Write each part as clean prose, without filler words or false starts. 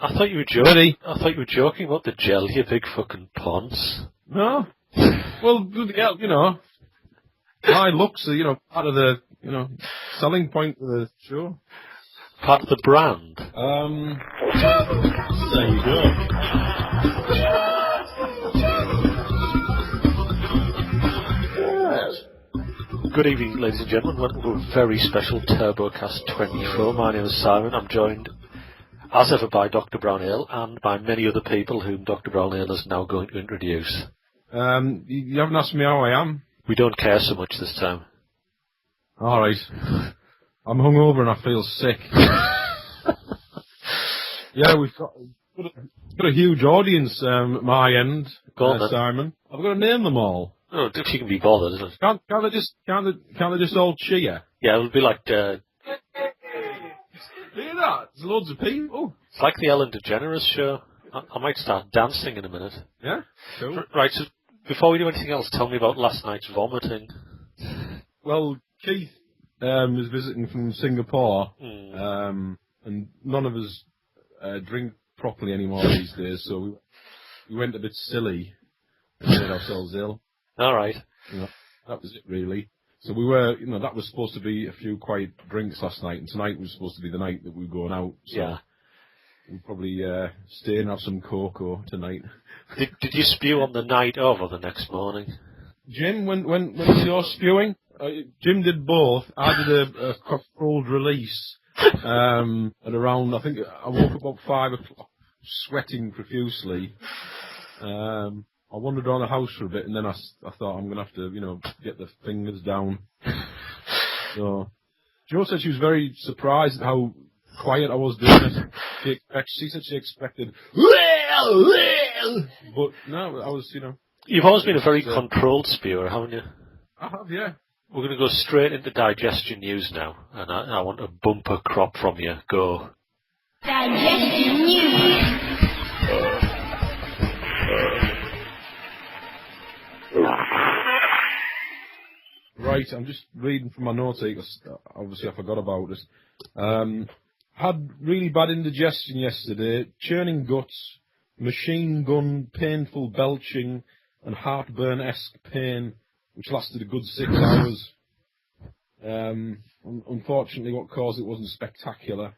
I thought you were joking. I thought you were joking about the gel, you big fucking ponce. No. Well, you know, my looks are, part of the, selling point of the show. Part of the brand. There you go. Good evening, ladies and gentlemen. Welcome to a very special Turbocast 24. My name is Simon. I'm joined, as ever, by Dr. Brownale and by many other people whom Dr. Brownale is now going to introduce. You haven't asked me how I am. We don't care so much this time. All right. I'm hungover and I feel sick. Yeah, we've got a huge audience at my end, Simon. I've got to name them all. Oh, if you can be bothered, isn't it? Can't they just all cheer? Yeah, it'll be like hear that? There's loads of people. It's like the Ellen DeGeneres show. I might start dancing in a minute. Yeah, cool. Right, so before we do anything else, tell me about last night's vomiting. Well, Keith was visiting from Singapore, and none of us drink properly anymore these days, so we went a bit silly and made ourselves ill. All right. That was it, really. So we were, that was supposed to be a few quiet drinks last night, and tonight was supposed to be the night that we were going out. So yeah. We'll probably stay and have some cocoa tonight. Did you spew on the night of or the next morning? Jim, when was your spewing? Jim did both. I did a controlled release at around, I think, I woke up about 5 o'clock, sweating profusely. I wandered around the house for a bit, and then I thought I'm going to have to, get the fingers down. So, Jo said she was very surprised at how quiet I was doing it. She said she expected, but no, I was, You've always been a very controlled spewer, haven't you? I have, yeah. We're going to go straight into digestion news now, and I want a bumper crop from you. Go. Digestion news. Right, I'm just reading from my notes here, because obviously I forgot about it. Had really bad indigestion yesterday, churning guts, machine gun, painful belching, and heartburn-esque pain, which lasted a good 6 hours. Unfortunately, what caused it wasn't spectacular.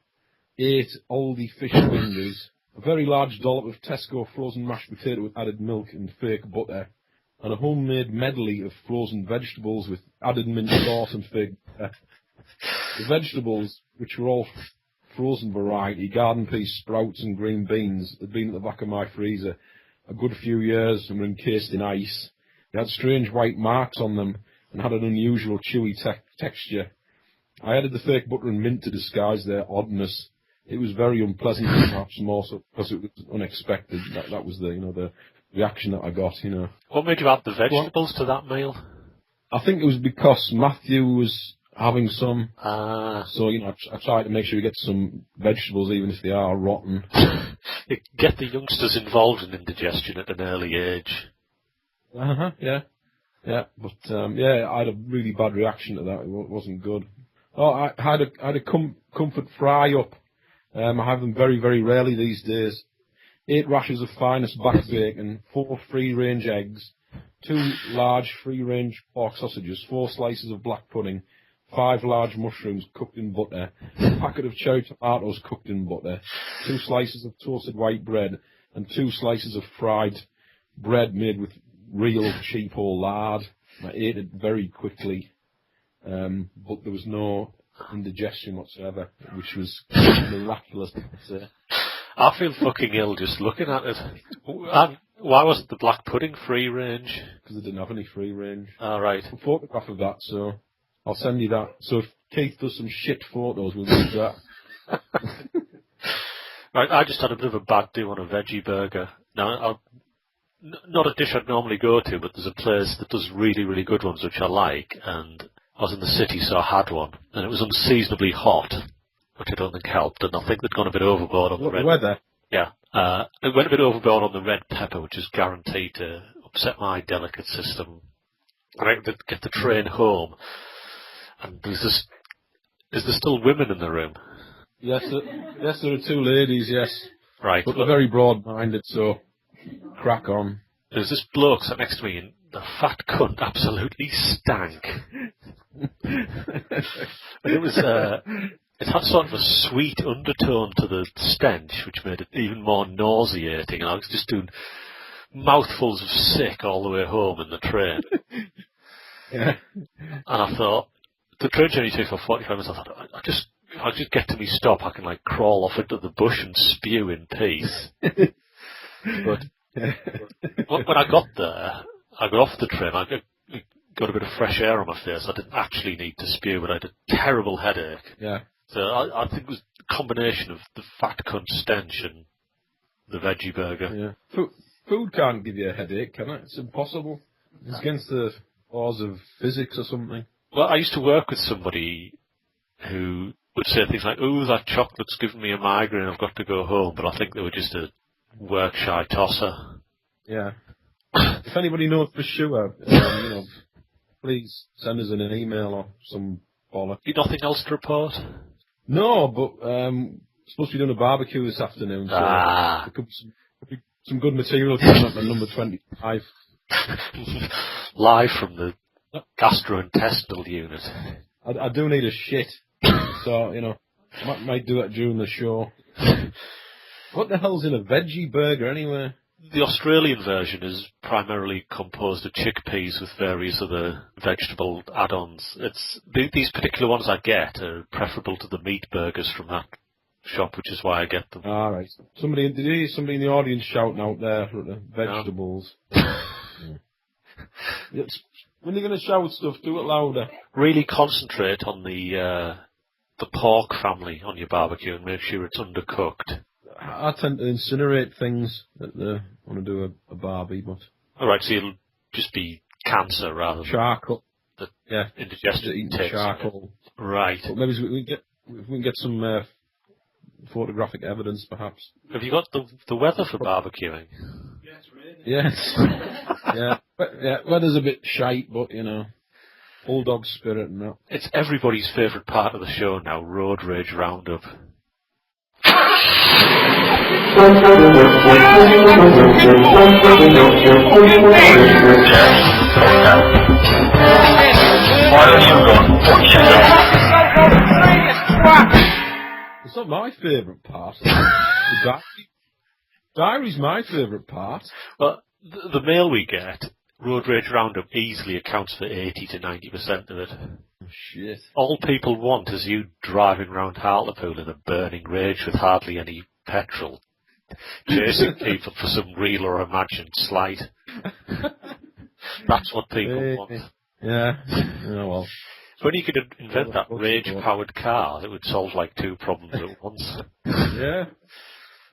8 Aldi fish fingers, a very large dollop of Tesco frozen mashed potato with added milk and fake butter, and a homemade medley of frozen vegetables with added mint sauce and fake butter. The vegetables, which were all frozen variety, garden peas, sprouts and green beans, had been at the back of my freezer a good few years and were encased in ice. They had strange white marks on them and had an unusual chewy texture. I added the fake butter and mint to disguise their oddness. It was very unpleasant, perhaps more so because it was unexpected. That was the reaction that I got, What made you add the vegetables to that meal? I think it was because Matthew was having some. So, I try to make sure we get some vegetables, even if they are rotten. Get the youngsters involved in indigestion at an early age. Yeah. Yeah, but, I had a really bad reaction to that. It wasn't good. Oh, I had a comfort fry up. I have them very, very rarely these days. 8 rashers of finest back bacon, 4 free-range eggs, 2 large free-range pork sausages, 4 slices of black pudding, 5 large mushrooms cooked in butter, a packet of cherry tomatoes cooked in butter, 2 slices of toasted white bread, and 2 slices of fried bread made with real cheap old lard. I ate it very quickly, but there was no indigestion whatsoever, which was miraculous, I'd say. I feel fucking ill just looking at it. Why wasn't the black pudding free range? Because they didn't have any free range. All right. A photograph of that, so I'll send you that. So if Keith does some shit photos, we'll use that. Right, I just had a bit of a bad do on a veggie burger. Now, not a dish I'd normally go to, but there's a place that does really, really good ones, which I like, and I was in the city, so I had one, and it was unseasonably hot, which I don't think helped, and I think they'd gone a bit overboard on the red... weather? Yeah. It went a bit overboard on the red pepper, which is guaranteed to upset my delicate system. And I get the train home, and is there still women in the room? Yes, there are 2 ladies, yes. Right. But they're very broad-minded, so crack on. There's this bloke sat next to me, and the fat cunt absolutely stank. And it was, it had sort of a sweet undertone to the stench, which made it even more nauseating, and I was just doing mouthfuls of sick all the way home in the train. Yeah. And I thought, the train journey took for 45 minutes, I thought, if I just get to me stop, I can like crawl off into the bush and spew in peace. But when I got there, I got off the train, I got a bit of fresh air on my face. I didn't actually need to spew, but I had a terrible headache. Yeah. So I think it was a combination of the fat cunt stench and the veggie burger. Yeah. Food can't give you a headache, can it? It's impossible. It's against the laws of physics or something. Well, I used to work with somebody who would say things like, "Ooh, that chocolate's giving me a migraine, I've got to go home," but I think they were just a work-shy tosser. Yeah. If anybody knows for sure, please send us an email or some bollocks. You nothing else to report? No, but supposed to be doing a barbecue this afternoon, so there could be some good material coming up on number 25. Live from the gastrointestinal unit. I do need a shit, so, might do that during the show. What the hell's in a veggie burger anyway? The Australian version is primarily composed of chickpeas with various other vegetable add-ons. These particular ones I get are preferable to the meat burgers from that shop, which is why I get them. All right. Did you hear somebody in the audience shouting out there for the vegetables? No. When you're going to shout stuff, do it louder. Really concentrate on the pork family on your barbecue and make sure it's undercooked. I tend to incinerate things that I want to do a barbie, but... Alright, so it'll just be cancer rather than... Charcoal. Indigestion eating taste. Charcoal. Right. But maybe we can get some photographic evidence, perhaps. Have you got the weather for barbecuing? Yes. Weather's a bit shite, but, bulldog spirit and that. It's everybody's favourite part of the show now, Road Rage Roundup. It's not my favourite part. Diary's my favourite part. Well, the mail we get, Road Rage Roundup, easily accounts for 80 to 90% of it. Oh, shit. All people want is you driving around Hartlepool in a burning rage with hardly any petrol, chasing people for some real or imagined slight. That's what people want. Yeah. Oh, well. When you could invent that rage-powered car, it would solve like two problems at once. Yeah.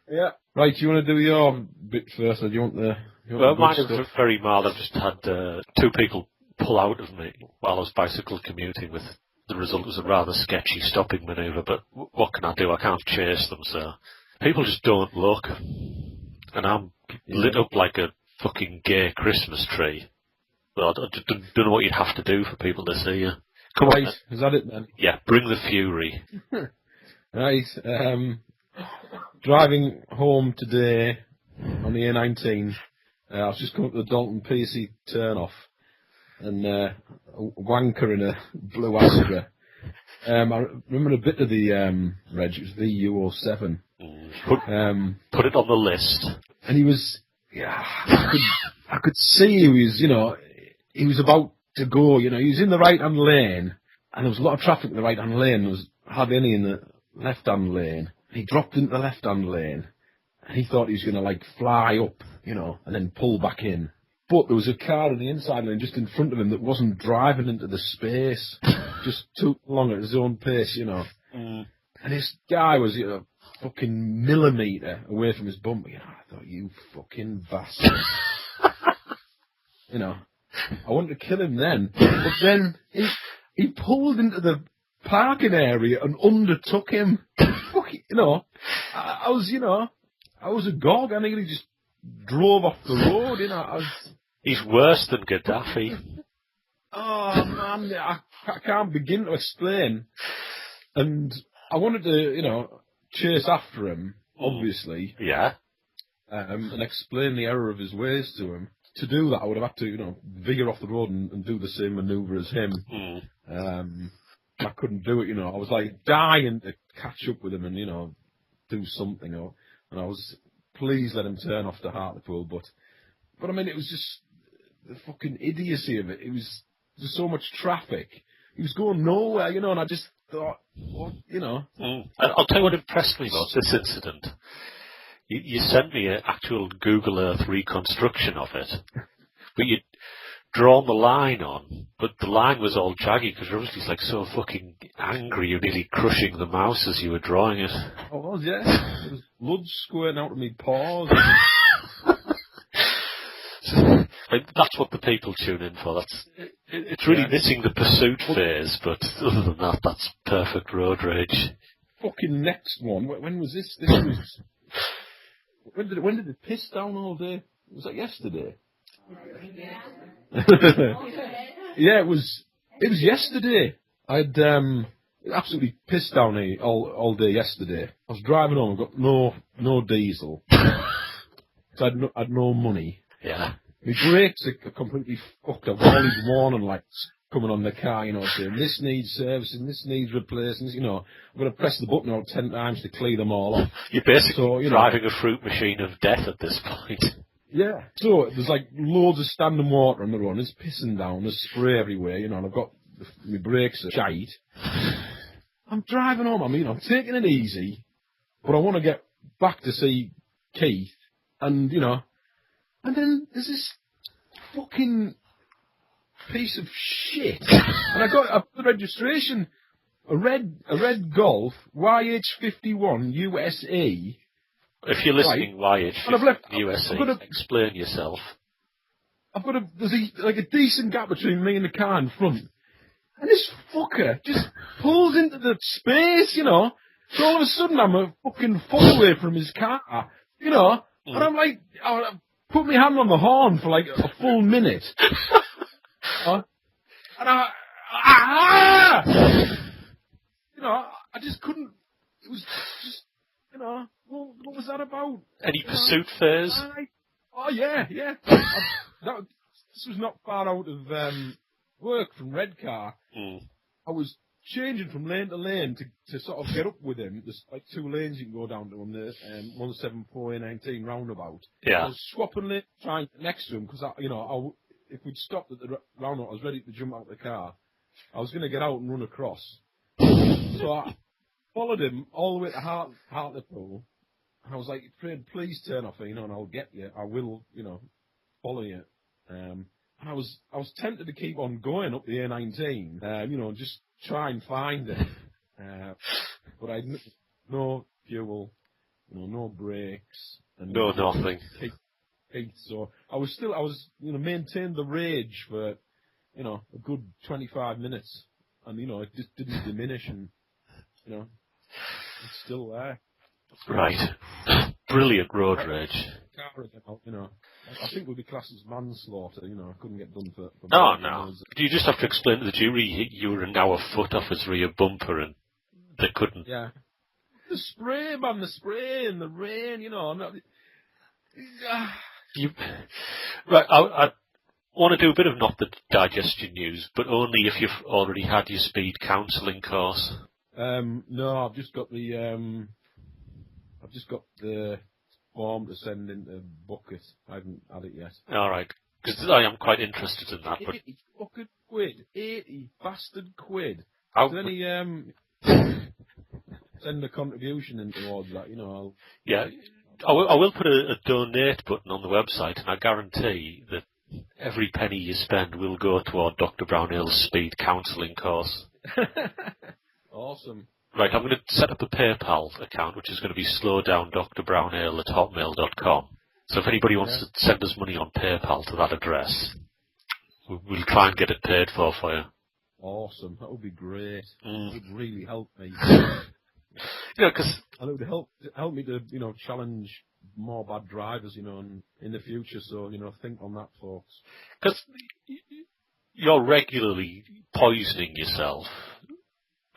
Yeah. Right, do you want to do your bit first, or do you want the... Well, mine is very mild. I've just had two people pull out of me while I was bicycle commuting with the result was a rather sketchy stopping manoeuvre, but what can I do? I can't chase them, so... People just don't look. And I'm lit up like a fucking gay Christmas tree. Well, I don't know what you'd have to do for people to see you. Come on. Is that it then? Yeah, bring the fury. Right. Driving home today on the A19, I was just coming up to the Dalton PC turn-off, and a wanker in a blue Astra. I remember a bit of the reg, it was VU07. Put it on the list. And he was, I could see he was about to go, he was in the right-hand lane, and there was a lot of traffic in the right-hand lane, there was hardly any in the left-hand lane. He dropped into the left-hand lane, and he thought he was going to, fly up, and then pull back in. But there was a car in the inside lane just in front of him that wasn't driving into the space, just took along at his own pace, And this guy was, fucking millimetre away from his bumper. I thought, you fucking bastard. I wanted to kill him then. But then he pulled into the parking area and undertook him. I was agog. I nearly just drove off the road, He's worse than Gaddafi. Oh, man, I can't begin to explain. And I wanted to, chase after him, obviously. Yeah. And explain the error of his ways to him. To do that, I would have had to, veer off the road and do the same manoeuvre as him. I couldn't do it, I was like dying to catch up with him and, do something. And I was, please let him turn off to Hartlepool. But I mean, it was just the fucking idiocy of it. It was just so much traffic. He was going nowhere, and I just thought, I'll tell you what impressed me about this incident. You sent me an actual Google Earth reconstruction of it, but you'd drawn the line on, but the line was all jaggy because you're obviously so fucking angry you're nearly crushing the mouse as you were drawing it. I was, yeah. There was blood squirting out of me paws. That's what the people tune in for. It's really missing the pursuit phase, but other than that, that's perfect road rage. Fucking next one. When was this? This was... When did it piss down all day? Was that yesterday? Yeah, it was yesterday. I'd absolutely pissed down all day yesterday. I was driving home, I got no diesel. So I had no money. Yeah. My brakes are completely fucked. I've got all these warning lights coming on the car, saying this needs servicing, this needs replacing, I'm going to press the button out 10 times to clear them all off. You're basically driving a fruit machine of death at this point. Yeah. So there's loads of standing water on the run. It's pissing down. There's spray everywhere, and I've got my brakes are shite. I'm driving home. I'm taking it easy, but I want to get back to see Keith, and and then there's this fucking piece of shit, and I got the registration, a red Golf YH51 USA. If you're listening, YH USA, explain yourself. There's a decent gap between me and the car in front, and this fucker just pulls into the space, So all of a sudden I'm a fucking foot away from his car, and I'm like, I put my hand on the horn for a full minute. And I just couldn't. It was just, what was that about? Any pursuit phase? Oh yeah. This was not far out of work from Redcar. I was changing from lane to lane to sort of get up with him. There's 2 lanes you can go down to on the 174A19 roundabout. Yeah. I was swapping lanes, trying to get next to him because if we'd stopped at the roundabout, I was ready to jump out of the car. I was going to get out and run across. So I followed him all the way to Hartlepool, and I was like, Fred, please turn off, and I'll get you. I will, follow you. And I was tempted to keep on going up the A19, just try and find it. But I had no fuel, no brakes, and no nothing. So I was maintained the rage for, a good 25 minutes, and it just didn't diminish, and it's still there. Right. Brilliant road rage. I think we'd be classed as manslaughter. I couldn't get done for Oh no. Do you just have to explain to the jury you were now a foot off his rear bumper and they couldn't? Yeah. The spray, man, the spray and the rain, Right, I want to do a bit of not the digestion news, but only if you've already had your speed counselling course. No, I've just got the form to send into Bucket. I haven't had it yet. All right, because I am quite interested in that. 80 fucking quid. 80 bastard quid. Then he send a contribution in towards that, Yeah, I will put a donate button on the website, and I guarantee that every penny you spend will go toward Dr. Brownale's speed counselling course. Awesome. Right, I'm going to set up a PayPal account, which is going to be slowdowndrbrownale@hotmail.com. So if anybody wants to send us money on PayPal to that address, we'll try and get it paid for you. Awesome. That would be great. It would really help me. Because and it would help me to, challenge more bad drivers, in the future. So, think on that, folks. Because you're regularly poisoning yourself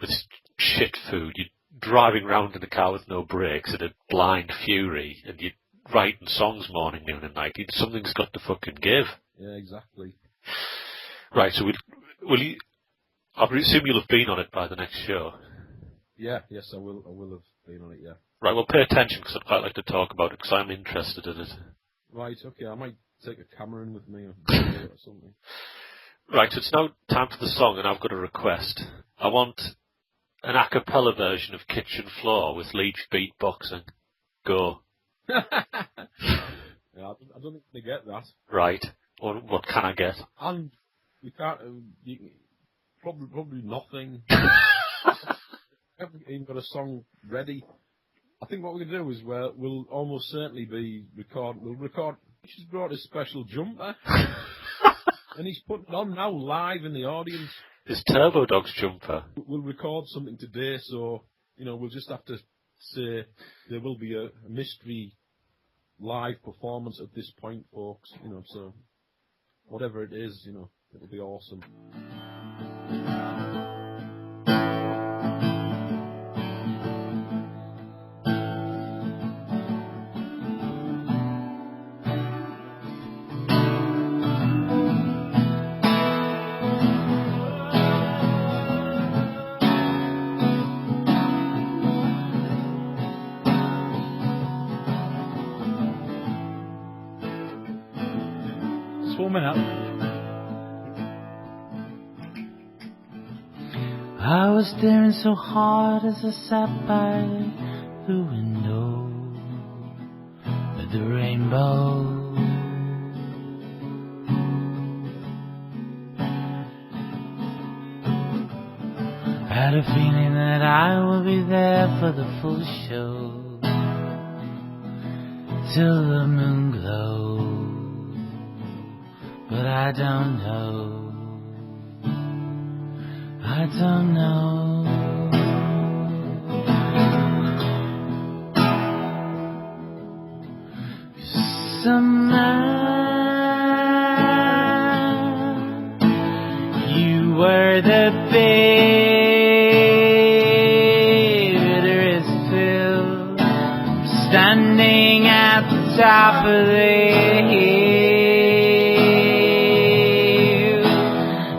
with shit food. You driving round in a car with no brakes in a blind fury, and you're writing songs morning, noon, and night. Something's got to fucking give. Yeah, exactly. Right, so will you? I assume you'll have been on it by the next show. Yeah, yes, I will have been on it. Yeah. Right, well, pay attention because I'd quite like to talk about it because I'm interested in it. Right, okay, I might take a camera in with me or something. Right, so it's now time for the song, and I've got a request. I want an a cappella version of Kitchen Floor with Leach beatboxing. Go. Yeah, I don't think they get that. Right. What can I get? And we can't. Probably nothing. Haven't even got a song ready. I think what we're going to do is we'll almost certainly be We'll record. He's brought his special jumper, and he's putting it on now live in the audience. His Turbo Dog's jumper. We'll record something today, so we'll just have to say there will be a mystery live performance at this point, folks. So whatever it is, it'll be awesome. Swarming up. I was staring so hard as I sat by the window at the rainbow. I had a feeling that I would be there for the full show till the moon glows, but I don't know. I don't know. Somehow you were the bitterest pill, standing at the top of the hill.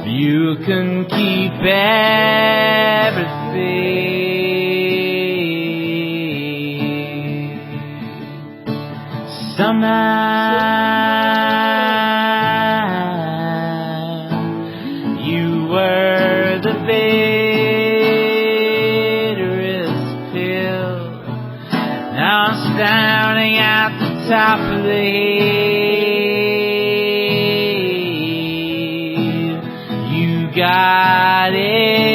You can keep everything. Somehow you were the bitterest pill. Now I'm standing at the top of the hill. You got everything.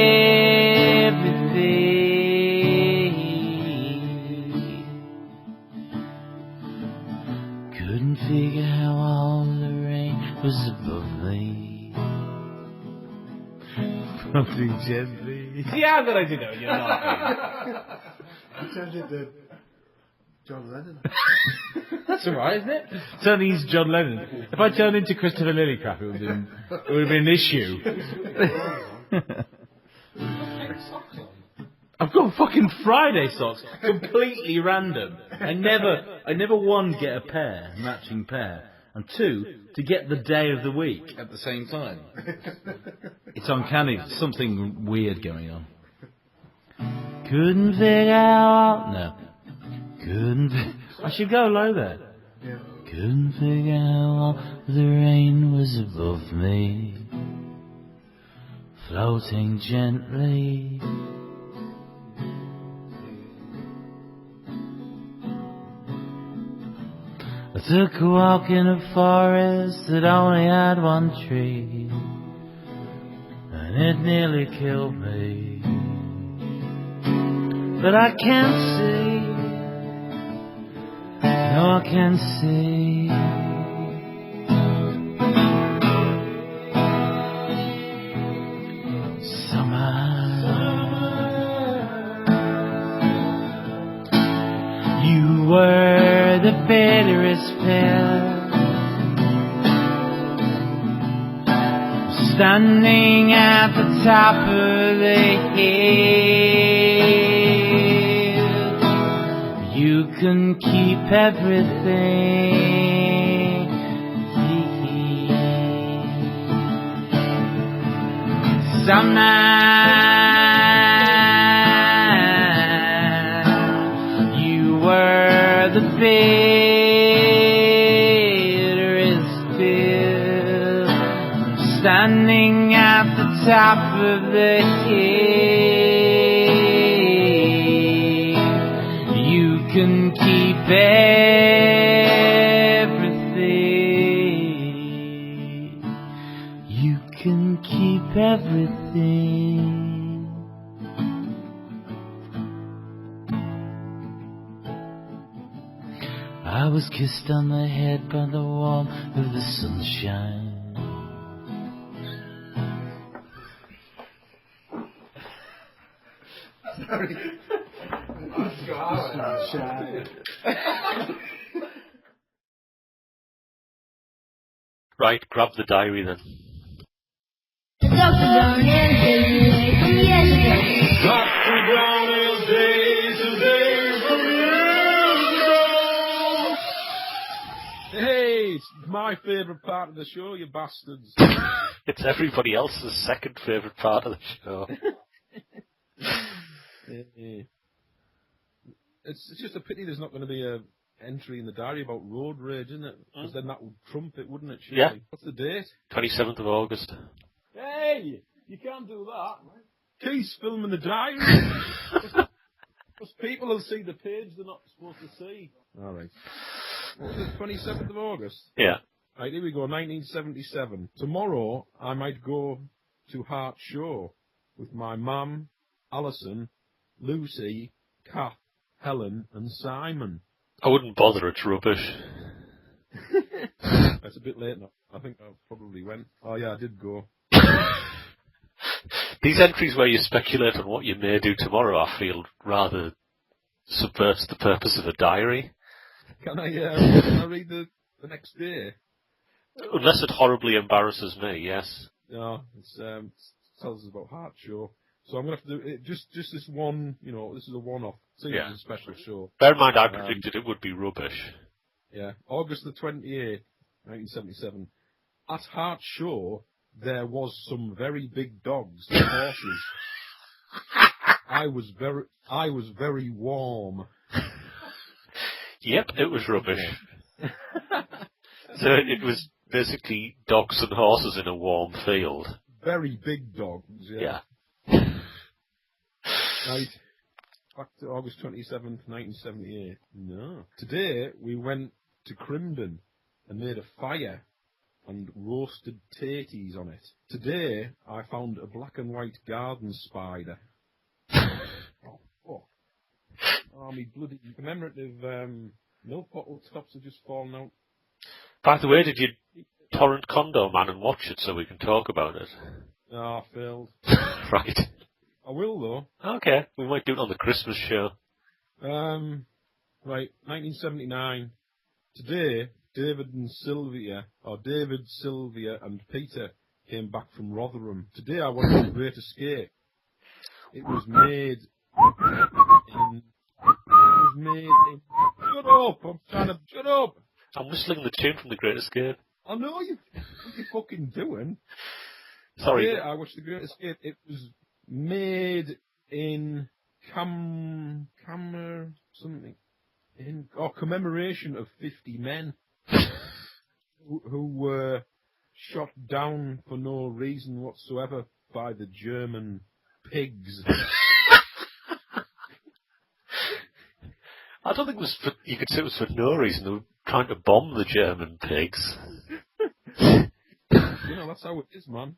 Couldn't figure how all the rain was above me. Floating gently. Yeah, I'm gonna do that. You're not. You turned into John Lennon. That's alright, isn't it? Certainly he's John Lennon. If I turned into Christopher Lillicrap, it would have been an issue. I've got fucking Friday socks, completely random. I never one get a pair, matching pair, and two to get the day of the week at the same time. It's uncanny. There's something weird going on. Couldn't figure out. No. I should go low there. Yeah. Couldn't figure out the rain was above me, floating gently. I took a walk in a forest that only had one tree, and it nearly killed me. But I can't see. No, I can't see. Somehow you were the bitterest pill, standing at the top of the hill. can keep everything. Some night you were the bitterest pill, standing at the top of the hill. You can keep everything. You can keep everything. I was kissed on the head by the warmth of the sunshine. Right, grab the diary then. The Dr. Brownale Day from years ago. Dr. Brownale's Days and Days from years ago. Hey, it's my favourite part of the show, you bastards. It's everybody else's second favourite part of the show. It's just a pity there's not going to be a entry in the diary about road rage, isn't it? Because then that would trump it, wouldn't it? Surely? Yeah. What's the date? 27th of August. Hey, you can't do that. Keith's filming the diary. Because people will see the page they're not supposed to see. All right. What was it, 27th of August? Yeah. Right, here we go, 1977. Tomorrow, I might go to Hart Show with my mum, Alison, Lucy, Kath, Helen, and Simon. I wouldn't bother, it's rubbish. That's a bit late now. I think I probably went. Oh, yeah, I did go. These entries where you speculate on what you may do tomorrow, I feel, rather subverts the purpose of a diary. Can I read the next day? Unless it horribly embarrasses me, yes. No, it tells us about Hart Show. So I'm going to have to do it, just this one, this is a one-off. See, Yeah. It's a special show. Bear in mind, I predicted it would be rubbish. Yeah, August the 28th, 1977. At Hart Show, there was some very big dogs and horses. I was very warm. Yep, it was rubbish. So it was basically dogs and horses in a warm field. Very big dogs, yeah. Right. Back to August 27th, 1978. No. Today, we went to Crimdon and made a fire and roasted taties on it. Today, I found a black and white garden spider. Oh, me bloody commemorative milk bottle tops have just fallen out. By the way, did you torrent Condor Man and watch it so we can talk about it? Ah, failed. Right. I will, though. Okay, we might do it on the Christmas show. Right, 1979. Today, David, Sylvia, and Peter came back from Rotherham. Today I watched The Great Escape. It was made in... Shut up! I'm trying to... Shut up! I'm whistling the tune from The Great Escape. I know you... What are you fucking doing? Sorry. Today I watched The Great Escape. It was made in commemoration of 50 men who were shot down for no reason whatsoever by the German pigs. I don't think it was for, you could say it was for no reason. They were trying to bomb the German pigs. That's how it is, man.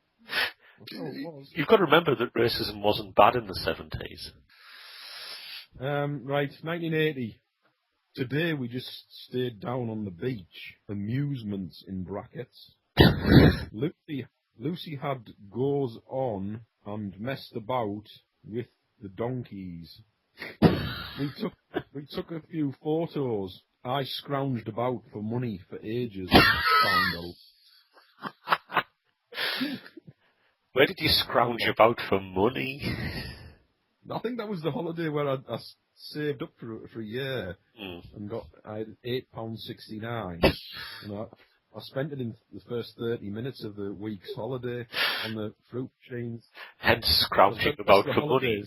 That's how it was. You've got to remember that racism wasn't bad in the 70s. Right, 1980. Today we just stayed down on the beach. Amusements in brackets. Lucy had goes on and messed about with the donkeys. We took a few photos. I scrounged about for money for ages. Found out. Where did you scrounge about for money? I think that was the holiday where I saved up for a year and I had £8.69. And I spent it in the first 30 minutes of the week's holiday on the fruit machines. Hence crouching about for money.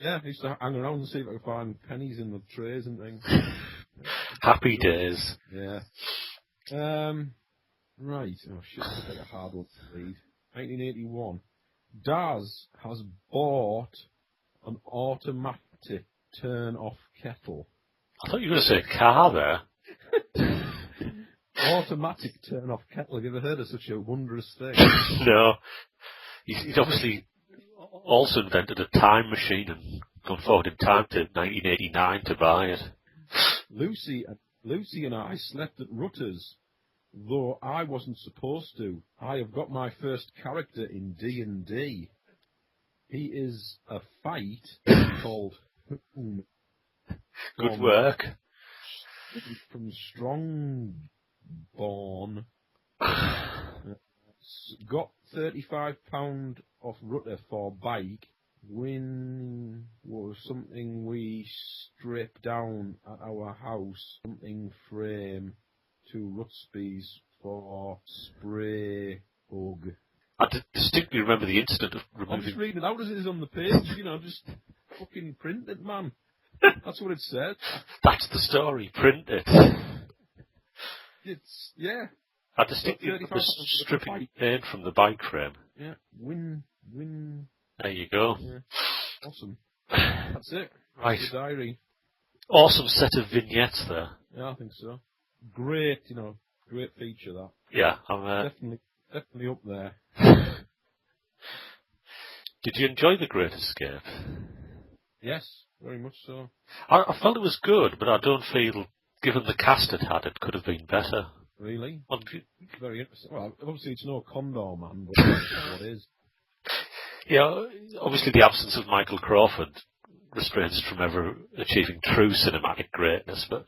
Yeah, I used to hang around and see if I could find pennies in the trays and things. Happy days. Yeah. Right. Oh shit, that's like a hard one to read. 1981. Daz has bought an automatic turn-off kettle. I thought you were going to say car there. Automatic turn-off kettle. Have you ever heard of such a wondrous thing? No. He's obviously also invented a time machine and gone forward in time to 1989 to buy it. Lucy and I slept at Rutter's, though I wasn't supposed to. I have got my first character in D&D. He is a fight called Good work. From Strongbourne. Got £35 off Rutter for bike. Win was something we stripped down at our house. Something frame to Rutsby's for spray bug. I distinctly remember the incident of I'm removing... just reading it out as it is on the page, just fucking print it, man. That's what it said. That's the story. Print it. It's, yeah. I distinctly remember stripping paint from the bike frame. Yeah. Win. There you go. Yeah. Awesome. That's it. Right. That's the diary. Awesome set of vignettes there. Yeah, I think so. Great, great feature that. Yeah, I'm Definitely up there. Did you enjoy The Great Escape? Yes, very much so. I felt it was good, but I don't feel, given the cast it had, it could have been better. Really? Well, Very interesting. Well, obviously it's no Condor Man, but that's what it is. yeah, obviously the absence of Michael Crawford restrains it from ever achieving true cinematic greatness, but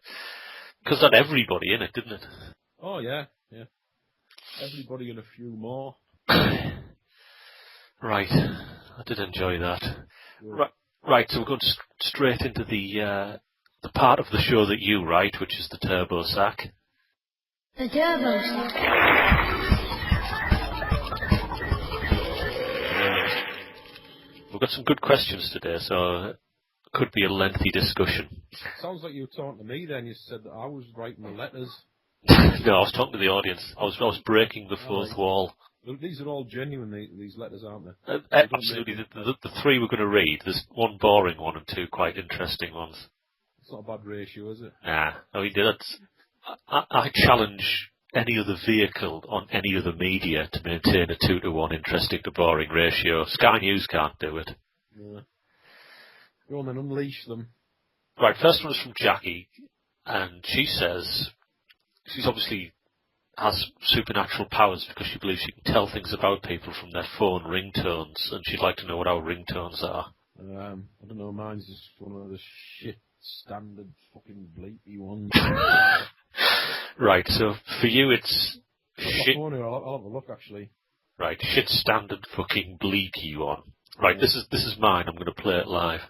because that had everybody in it, didn't it? Oh, yeah. Everybody and a few more. Right, I did enjoy that. Right, so we're going straight into the part of the show that you write, which is the Turbo Sack. The Turbo Sack. We've got some good questions today, so it could be a lengthy discussion. Sounds like you were talking to me then. You said that I was writing the letters. No, I was talking to the audience. I was breaking the fourth wall. These are all genuine, these letters, aren't they? Absolutely. The three we're going to read, there's one boring one and two quite interesting ones. It's not a bad ratio, is it? Nah. I mean, I challenge any other vehicle on any other media to maintain a 2-to-1 interesting to boring ratio. Sky News can't do it. Yeah. Go on then, unleash them. Right, first one is from Jackie, and she says she's obviously has supernatural powers because she believes she can tell things about people from their phone ringtones, and she'd like to know what our ringtones are. I don't know, mine's just one of the shit standard fucking bleepy ones. Right, so for you it's shit. I'll have a look actually. Right, shit standard fucking bleepy one. Right, Yeah. this is mine. I'm going to play it live.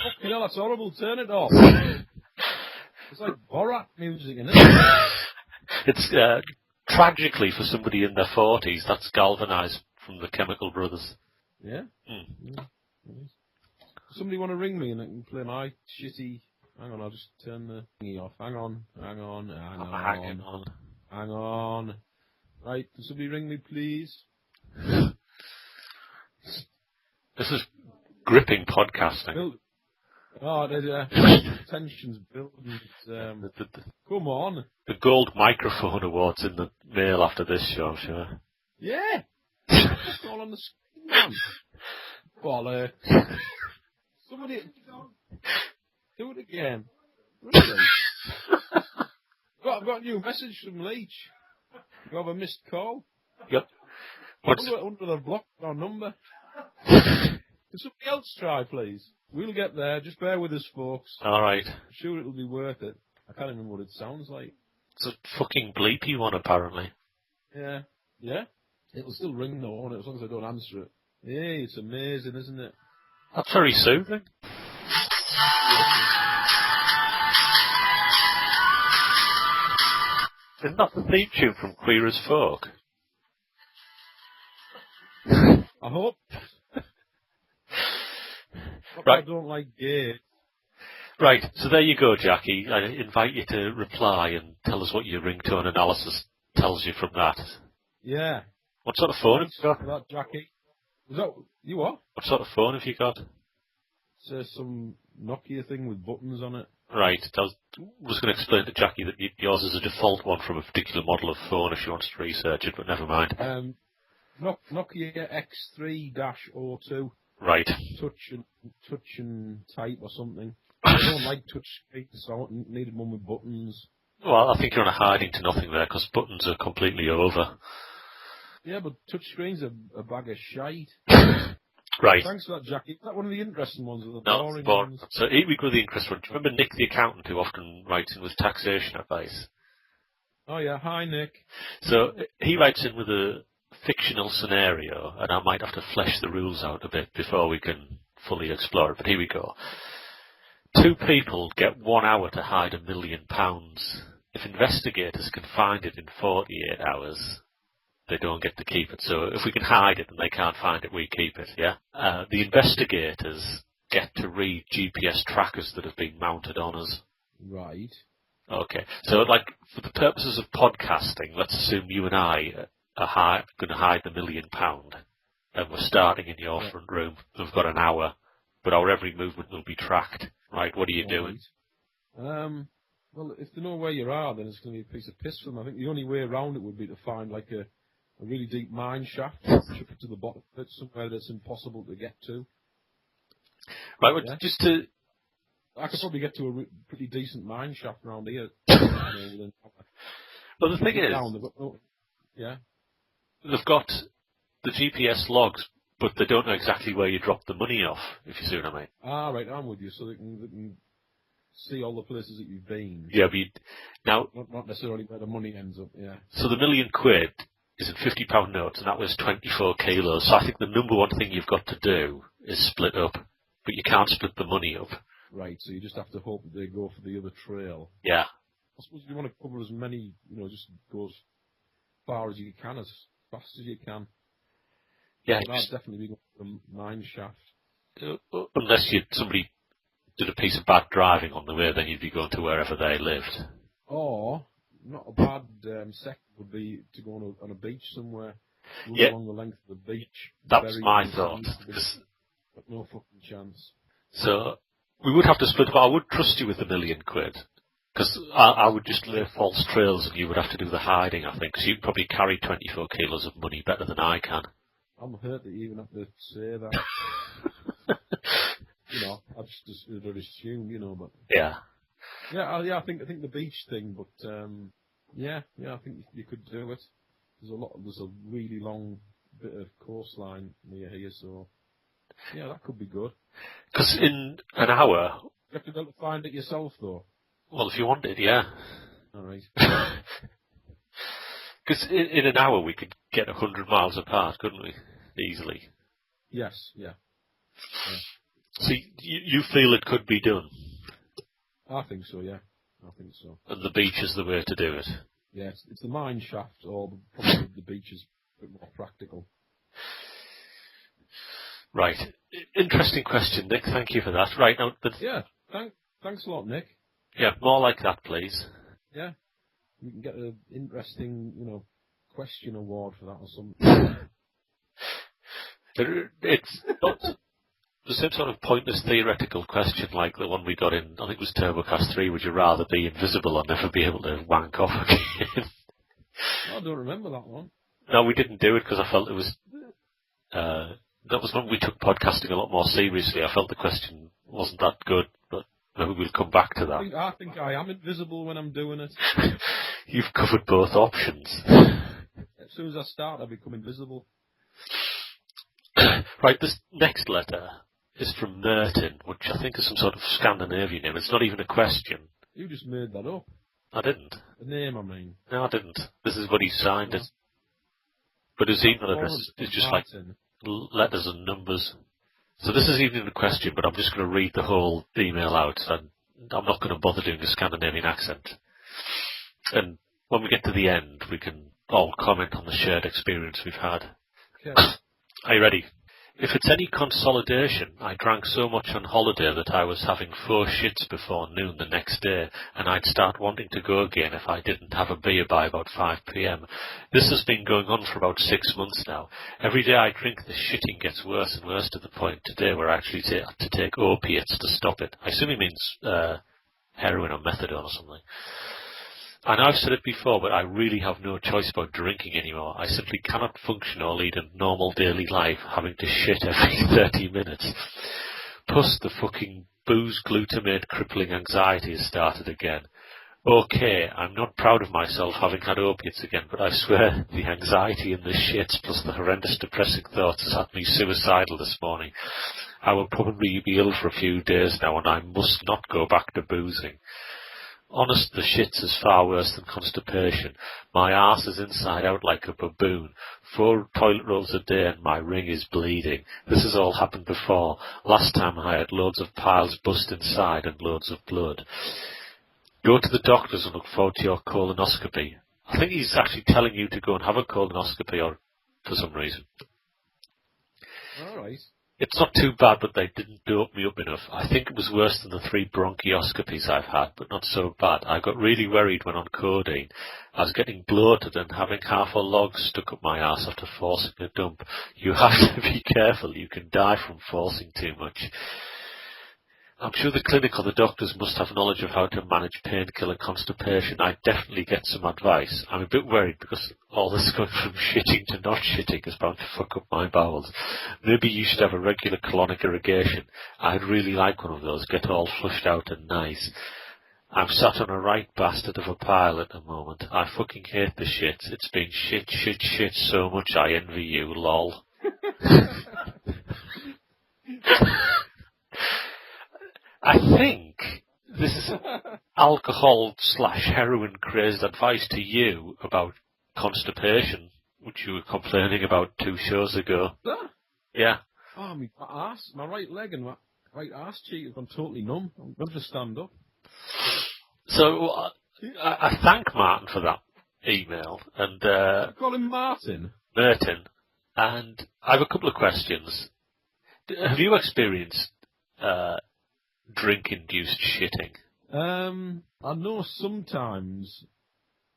Fucking hell, that's horrible. Turn it off. It's like Borat music, isn't it? It's tragically for somebody in their 40s. That's galvanised from the Chemical Brothers. Yeah. Mm. Yeah. Nice. Somebody want to ring me and I can play my shitty... Hang on, I'll just turn the thingy off. Hang on. Hanging on. Hang on. Right, can somebody ring me, please? This is gripping podcasting. Tension's building. Come on. The Gold Microphone Awards in the mail after this show, I'm sure. Yeah. It's all on the screen, man. Bollocks. Somebody... Do it again. Really? I've got a new message from Leach. You have a missed call. Yep. Under the block our number. Can somebody else try, please? We'll get there. Just bear with us, folks. All right. I'm sure it'll be worth it. can't remember what it sounds like. It's a fucking bleepy one, apparently. Yeah. Yeah? It'll still ring though, won't it, as long as I don't answer it. Hey, it's amazing, isn't it? That's very soothing. Isn't that the theme tune from Queer as Folk? I hope. Right. I don't like gay. Right, so there you go, Jackie. I invite you to reply and tell us what your ringtone analysis tells you from that. Yeah. What sort of phone have you got? For that, Jackie. Was that you what? What sort of phone have you got? It's some Nokia thing with buttons on it. Right, I was going to explain to Jackie that yours is a default one from a particular model of phone if she wants to research it, but never mind. Nokia X3-02. Right. Touch and type or something. I don't like touch screens, so I needed one with buttons. Well, I think you're on a hiding to nothing there, because buttons are completely over. Yeah, but touch screens are a bag of shite. Right. Thanks for that, Jackie. Is that one of the interesting ones or the No, boring boring. ones? So here we go with the interesting one. Do you remember Nick the accountant who often writes in with taxation advice? Oh yeah, hi Nick. So he writes in with a fictional scenario, and I might have to flesh the rules out a bit before we can fully explore it, but here we go. 2 people get 1 hour to hide £1 million. If investigators can find it in 48 hours, they don't get to keep it. So if we can hide it and they can't find it, we keep it, yeah? The investigators get to read GPS trackers that have been mounted on us. Right. Okay. So, like, for the purposes of podcasting, let's assume you and I are going to hide the £1 million, and we're starting in your front room. We've got an hour, but our every movement will be tracked. Right, what are you doing? Well, if they know where you are, then it's going to be a piece of piss for them. I think the only way around it would be to find, like, a really deep mine shaft, chuck it to the bottom of it, somewhere that's impossible to get to. Right, well, Yeah. just to... I could probably get to a pretty decent mine shaft around here. Well, the thing is, yeah. they've got the GPS logs, but they don't know exactly where you dropped the money off, if you see what I mean. Ah, right, I'm with you. So they can see all the places that you've been. Yeah, but now... Not necessarily where the money ends up, yeah. So the £1 million is in £50 notes, and that was 24 kilos. So I think the number one thing you've got to do is split up, but you can't split the money up. Right, so you just have to hope that they go for the other trail. Yeah. I suppose you want to cover as many, just go as far as you can, as fast as you can. Yeah. That'd definitely be going for the mine shaft. Unless somebody did a piece of bad driving on the way, then you'd be going to wherever they lived. Or, not a bad second would be to go on a beach somewhere, run along the length of the beach. That was my thought. But no fucking chance. So, we would have to split up. I would trust you with £1 million, because I would just lay false trails and you would have to do the hiding, I think, because you probably carry 24 kilos of money better than I can. I'm hurt that you even have to say that. I just assume, but... Yeah. Yeah, I think the beach thing, but, I think you could do it. There's a really long bit of coastline near here, so... Yeah, that could be good. Because in an hour... You have to be able to find it yourself, though. Well, if you wanted, yeah. All right. Because in an hour we could get 100 miles apart, couldn't we? Easily. Yes, yeah. So you feel it could be done? I think so, yeah. I think so. And the beach is the way to do it? Yeah, it's the mine shaft, or probably the beach is a bit more practical. Right. Interesting question, Nick. Thank you for that. Right, now... Yeah, thanks a lot, Nick. Yeah, more like that, please. Yeah. You can get an interesting, question award for that or something. It's not the same sort of pointless theoretical question like the one we got in, I think it was Turbocast 3, would you rather be invisible or never be able to wank off again? I don't remember that one. No, we didn't do it because I felt it was... that was when we took podcasting a lot more seriously. I felt the question wasn't that good, but maybe we'll come back to that. I think I am invisible when I'm doing it. You've covered both options. As soon as I start, I become invisible. Right, this next letter is from Merton, which I think is some sort of Scandinavian name. It's not even a question. You just made that up. I didn't. The name, I mean. No, I didn't. This is what he signed it. But his email address is just like letters and numbers. So this is even the question, but I'm just going to read the whole email out. And I'm not going to bother doing a Scandinavian accent. And when we get to the end, we can all comment on the shared experience we've had. Okay. Are you ready? If it's any consolidation, I drank so much on holiday that I was having 4 shits before noon the next day, and I'd start wanting to go again if I didn't have a beer by about 5 p.m. This has been going on for about 6 months now. Every day I drink, the shitting gets worse and worse to the point today where I actually had to take opiates to stop it. I assume he means heroin or methadone or something. And I've said it before, but I really have no choice about drinking anymore. I simply cannot function or lead a normal daily life having to shit every 30 minutes. Plus the fucking booze glutamate crippling anxiety has started again. Okay, I'm not proud of myself having had opiates again, but I swear the anxiety and the shits plus the horrendous depressing thoughts has had me suicidal this morning. I will probably be ill for a few days now and I must not go back to boozing. Honest, the shits is far worse than constipation. My arse is inside out like a baboon. 4 toilet rolls a day and my ring is bleeding. This has all happened before. Last time I had loads of piles bust inside and loads of blood. Go to the doctors and look forward to your colonoscopy. I think he's actually telling you to go and have a colonoscopy or for some reason. All right. It's not too bad, but they didn't dope me up enough. I think it was worse than the 3 bronchioscopies I've had, but not so bad. I got really worried when on codeine. I was getting bloated and having half a log stuck up my arse after forcing a dump. You have to be careful. You can die from forcing too much. I'm sure the clinic or the doctors must have knowledge of how to manage painkiller constipation. I'd definitely get some advice. I'm a bit worried because all this going from shitting to not shitting is bound to fuck up my bowels. Maybe you should have a regular colonic irrigation. I'd really like one of those, get all flushed out and nice. I'm sat on a right bastard of a pile at the moment. I fucking hate the shit. It's been shit so much I envy you, lol. I think this is alcohol/heroin crazed advice to you about constipation, which you were complaining about 2 shows ago. That? Yeah. Oh, my right leg and my right arse cheek have gone totally numb. I'm going to stand up. So I thank Martin for that email and Call him Martin. Merton, and I have a couple of questions. Have you experienced drink-induced shitting? I know sometimes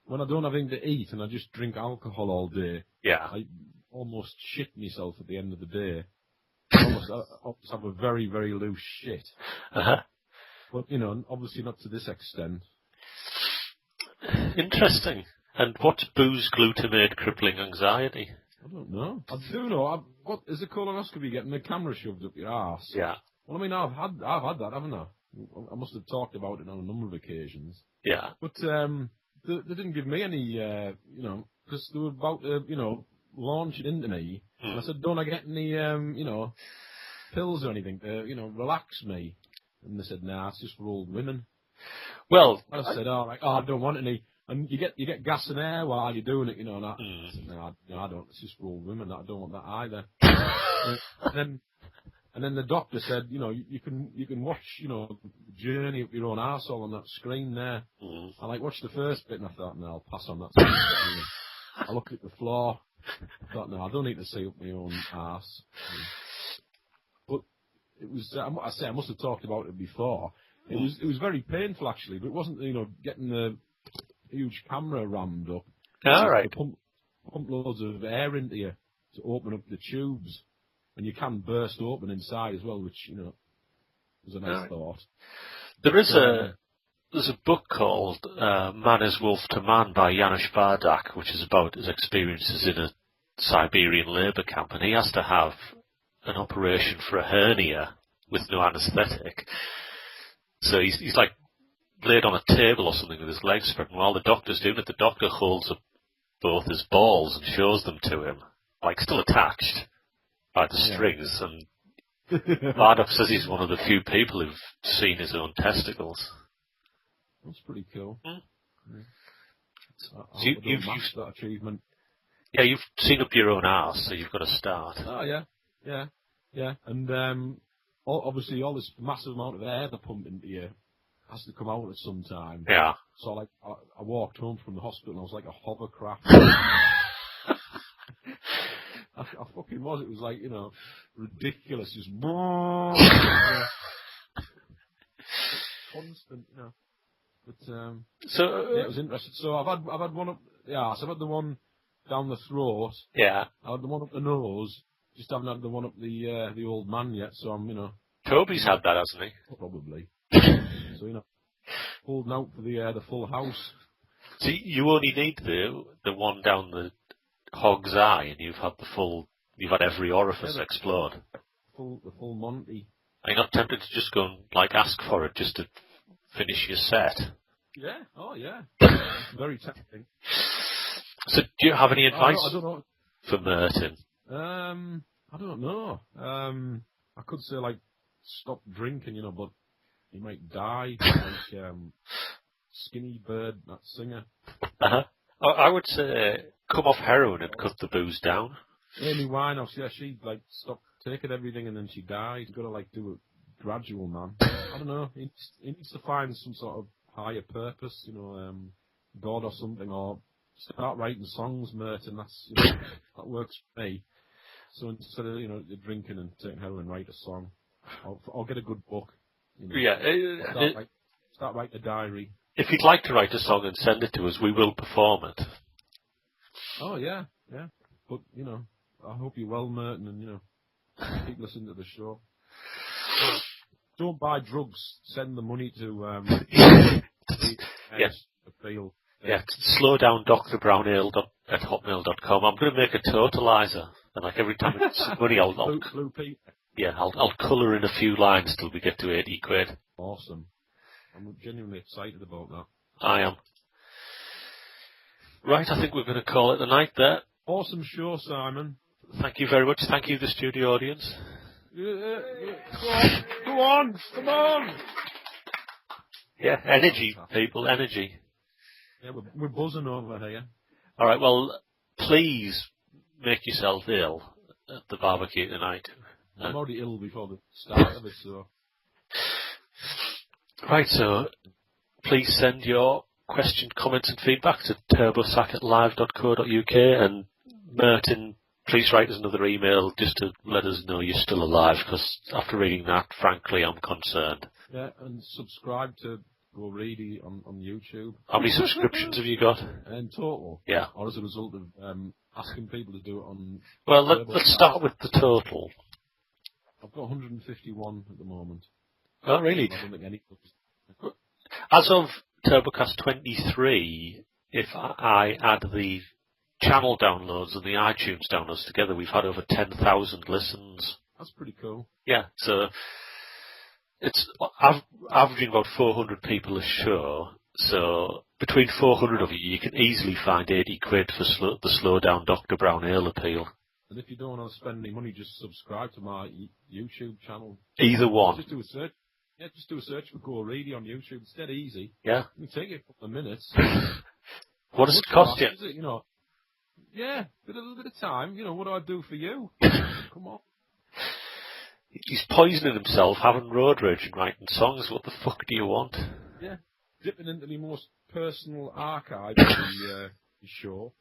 when I don't have anything to eat and I just drink alcohol all day, Yeah. I almost shit myself at the end of the day. I almost have a very, very loose shit. Uh-huh. But, obviously not to this extent. Interesting. And what's booze glutamate crippling anxiety? I don't know. I do know. What is a colonoscopy? Getting a camera shoved up your arse? Yeah. Well, I mean, I've had that, haven't I? I must have talked about it on a number of occasions. Yeah. But they didn't give me any, because they were about to, launch it into me. And I said, don't I get any, pills or anything to, relax me? And they said, nah, it's just for old women. Well, I said, I don't want any. And you get gas and air while you're doing it, and I said, no, I don't. It's just for old women. I don't want that either. And then the doctor said, you can watch, Journey up your own arsehole on that screen there. I watched the first bit and I thought, no, I'll pass on that. I looked at the floor. I thought, no, I don't need to see up my own arse. But it was, I must have talked about it before. It was very painful actually, but it wasn't, getting the huge camera rammed up. all right. Pump loads of air into you to open up the tubes. And you can burst open inside as well, which, was a nice thought. There's a book called Man is Wolf to Man by Janusz Bardak, which is about his experiences in a Siberian labour camp, and he has to have an operation for a hernia with no anaesthetic. So he's like laid on a table or something with his legs spread, and while the doctor's doing it, the doctor holds up both his balls and shows them to him, still attached by the strings, and Bardock says he's one of the few people who've seen his own testicles. That's pretty cool. Mm. Yeah. I So you, hope I don't match that achievement. Yeah, you've seen up your own arse, so you've got to start. Oh, yeah. And obviously all this massive amount of air they pump into you has to come out at some time. Yeah. So like, I walked home from the hospital and I was like a hovercraft. I fucking was. It was like, ridiculous. Just constant, But yeah, it was interesting. So I've had one up. Yeah, so I've had the one down the throat. Yeah. I had the one up the nose. Just haven't had the one up the old man yet. So I'm, Toby's had that, hasn't he? probably. So holding out for the full house. See, you only need the one down the hog's eye, and you've had every orifice explode. The full Monty. Are you not tempted to just go and ask for it just to finish your set? Yeah. Oh yeah. Very tempting. So, do you have any advice I don't know. for Merton? I don't know. I could say stop drinking, but he might die. Like Skinny Bird, that singer. Uh-huh. I would say come off heroin and cut the booze down. Amy Winehouse, yeah, she stopped taking everything and then she died. He's got to do it gradual, man. I don't know. He needs to find some sort of higher purpose, God or something, or start writing songs, Merton. That's that works for me. So instead of drinking and taking heroin, write a song, or get a good book. Yeah. Start writing a diary. If you'd like to write a song and send it to us, we will perform it. Oh yeah. But I hope you're well, Merton, and keep listening to the show. Don't buy drugs. Send the money to Yes. Appeal. Yeah, slow down Dr. Brownale at hotmail.com. I'm going to make a totalizer, and every time it's money, I'll Blue Pete. Yeah, I'll colour in a few lines till we get to 80 quid. Awesome. I'm genuinely excited about that. I am. Right, I think we're going to call it a night there. Awesome show, Simon. Thank you very much. Thank you, the studio audience. Go on, come on. Yeah, energy, people, energy. Yeah, we're buzzing over here. All right, well, please make yourself ill at the barbecue tonight. I'm already ill before the start of it, so... Right, so please send your questions, comments and feedback to turbosack@live.co.uk, and Merton, please write us another email just to let us know you're still alive, because after reading that, frankly, I'm concerned. Yeah, and subscribe to Go Reedy on YouTube. How many subscriptions have you got? In total? Yeah. Or as a result of asking people to do it on... Well, let's start with the total. I've got 151 at the moment. Oh, really? I don't think any... As of Turbocast 23, if I add the channel downloads and the iTunes downloads together, we've had over 10,000 listens. That's pretty cool. Yeah, so it's averaging about 400 people a show. So between 400 of you can easily find 80 quid for the slow down Dr. Brownale appeal. And if you don't want to spend any money, just subscribe to my YouTube channel. Either one. Just do a search. Yeah, just do a search for Go Reedy on YouTube. It's dead easy. Yeah. It can take you a couple of minutes. What does it cost you? Yeah, a little bit of time. What do I do for you? Come on. He's poisoning himself, having road rage and writing songs. What the fuck do you want? Yeah, dipping into the most personal archive of the show.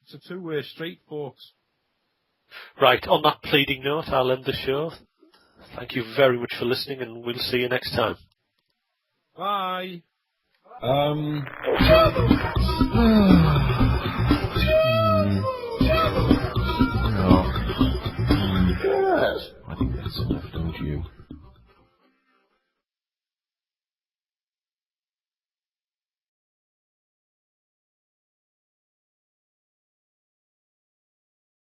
It's a two-way street, folks. Right, on that pleading note, I'll end the show. Thank you very much for listening, and we'll see you next time. Bye. I think that's enough, don't you?